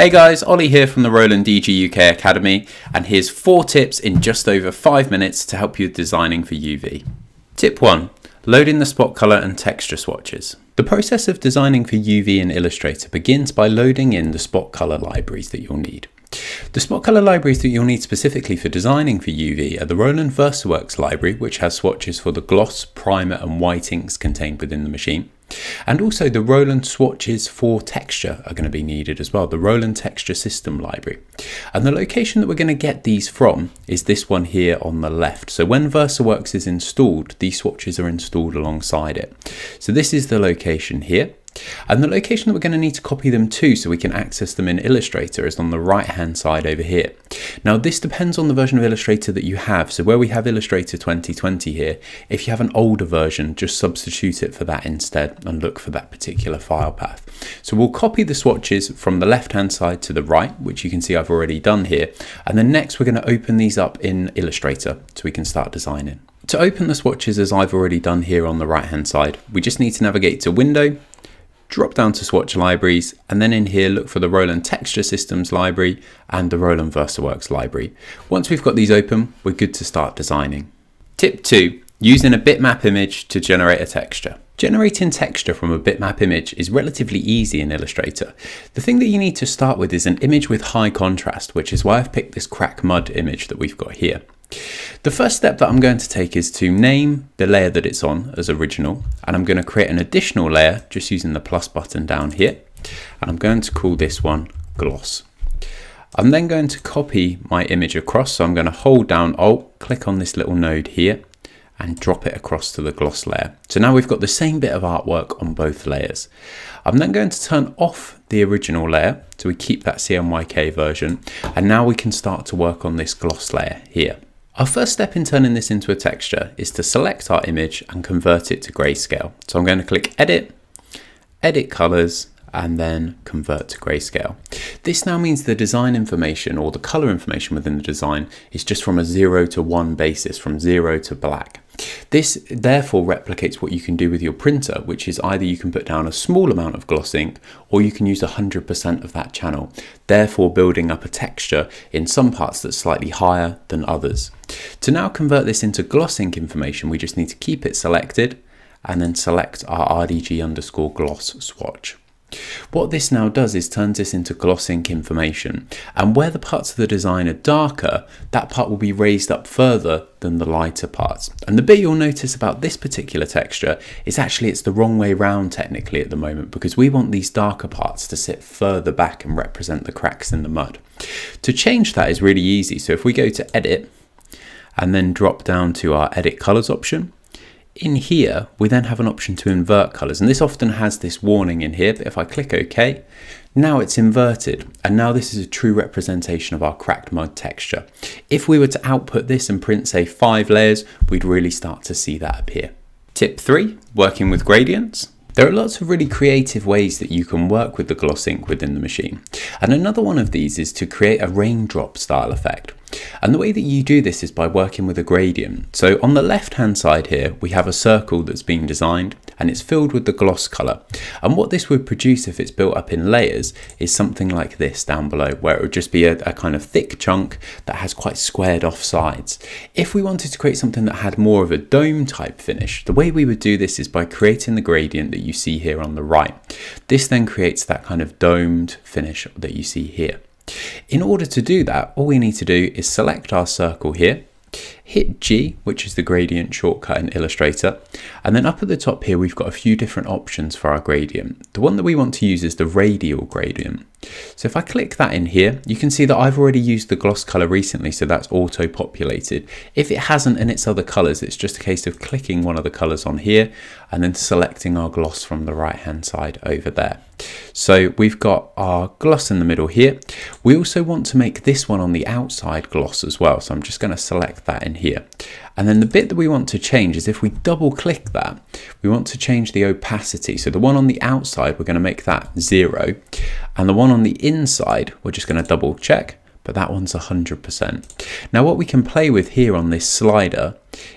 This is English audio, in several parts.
Hey guys, Ollie here from the Roland UK Academy, and here's 4 tips in just over 5 minutes to help you with designing for UV. Tip 1. Loading the spot color and texture swatches. The process of designing for UV in Illustrator begins by loading in the spot color libraries that you'll need. The spot color libraries that you'll need specifically for designing for UV are the Roland VersaWorks library, which has swatches for the gloss, primer and white inks contained within the machine. And also the Roland swatches for texture are going to be needed as well, the Roland Texture System library. And the location that we're going to get these from is this one here on the left. So when VersaWorks is installed, these swatches are installed alongside it. So this is the location here. And the location that we're going to need to copy them to so we can access them in Illustrator is on the right hand side over here. Now this depends on the version of Illustrator that you have. So where we have Illustrator 2020 here, if you have an older version, just substitute it for that instead and look for that particular file path. So we'll copy the swatches from the left hand side to the right, which you can see I've already done here. And then next we're going to open these up in Illustrator so we can start designing. To open the swatches as I've already done here on the right hand side, we just need to navigate to Window, drop down to Swatch Libraries, and then in here look for the Roland Texture Systems library and the Roland VersaWorks library. Once we've got these open, we're good to start designing. Tip 2. Using a bitmap image to generate a texture. Generating texture from a bitmap image is relatively easy in Illustrator. The thing that you need to start with is an image with high contrast, which is why I've picked this crack mud image that we've got here. The first step that I'm going to take is to name the layer that it's on as original, and I'm going to create an additional layer just using the plus button down here, and I'm going to call this one gloss. I'm then going to copy my image across, so I'm going to hold down Alt, click on this little node here and drop it across to the gloss layer. So now we've got the same bit of artwork on both layers. I'm then going to turn off the original layer so we keep that CMYK version, and now we can start to work on this gloss layer here. Our first step in turning this into a texture is to select our image and convert it to grayscale. So I'm going to click Edit, Edit Colors, and then Convert to Grayscale. This now means the design information or the color information within the design is just from a 0 to 1 basis, from 0 to black. This therefore replicates what you can do with your printer, which is either you can put down a small amount of gloss ink or you can use 100% of that channel, therefore building up a texture in some parts that's slightly higher than others. To now convert this into gloss ink information, we just need to keep it selected and then select our RDG_gloss swatch. What this now does is turns this into gloss ink information, and where the parts of the design are darker, that part will be raised up further than the lighter parts. And the bit you'll notice about this particular texture is actually it's the wrong way round technically at the moment, because we want these darker parts to sit further back and represent the cracks in the mud. To change that is really easy. So if we go to Edit and then drop down to our Edit Colors option, in here, we then have an option to invert colors, and this often has this warning in here, but if I click OK, now it's inverted, and now this is a true representation of our cracked mud texture. If we were to output this and print, say, 5 layers, we'd really start to see that appear. Tip 3, working with gradients. There are lots of really creative ways that you can work with the gloss ink within the machine, and another one of these is to create a raindrop style effect. And the way that you do this is by working with a gradient. So on the left hand side here, we have a circle that's been designed and it's filled with the gloss color. And what this would produce if it's built up in layers is something like this down below, where it would just be a kind of thick chunk that has quite squared off sides. If we wanted to create something that had more of a dome type finish, the way we would do this is by creating the gradient that you see here on the right. This then creates that kind of domed finish that you see here. In order to do that, all we need to do is select our circle here, hit G, which is the gradient shortcut in Illustrator, and then up at the top here we've got a few different options for our gradient. The one that we want to use is the radial gradient. So if I click that in here, you can see that I've already used the gloss color recently, so that's auto-populated. If it hasn't in its other colors, it's just a case of clicking one of the colors on here and then selecting our gloss from the right hand side over there. So we've got our gloss in the middle here. We also want to make this one on the outside gloss as well, so I'm just going to select that in here. And then the bit that we want to change is if we double click that, we want to change the opacity. So the one on the outside, we're going to make that 0. And the one on the inside, we're just going to double check, but that one's 100%. Now what we can play with here on this slider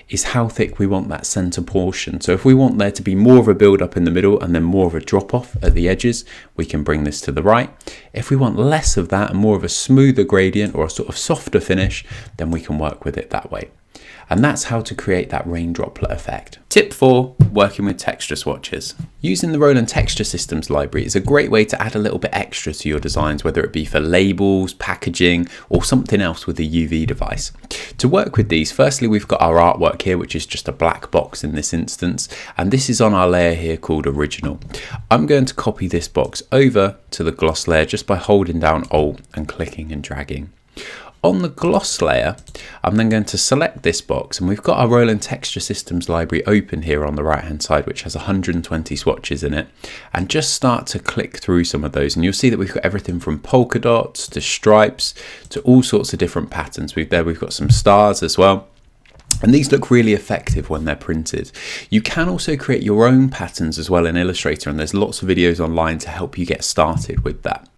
is how thick we want that center portion. So if we want there to be more of a build up in the middle and then more of a drop off at the edges, we can bring this to the right. If we want less of that and more of a smoother gradient or a sort of softer finish, then we can work with it that way. And that's how to create that rain droplet effect. Tip 4, working with texture swatches. Using the Roland Texture Systems library is a great way to add a little bit extra to your designs, whether it be for labels, packaging, or something else with a UV device. To work with these, firstly, we've got our artwork here, which is just a black box in this instance, and this is on our layer here called Original. I'm going to copy this box over to the gloss layer just by holding down Alt and clicking and dragging. On the gloss layer, I'm then going to select this box, and we've got our Roland Texture Systems library open here on the right hand side, which has 120 swatches in it, and just start to click through some of those, and you'll see that we've got everything from polka dots to stripes to all sorts of different patterns. We've got some stars as well. And these look really effective when they're printed. You can also create your own patterns as well in Illustrator, and there's lots of videos online to help you get started with that.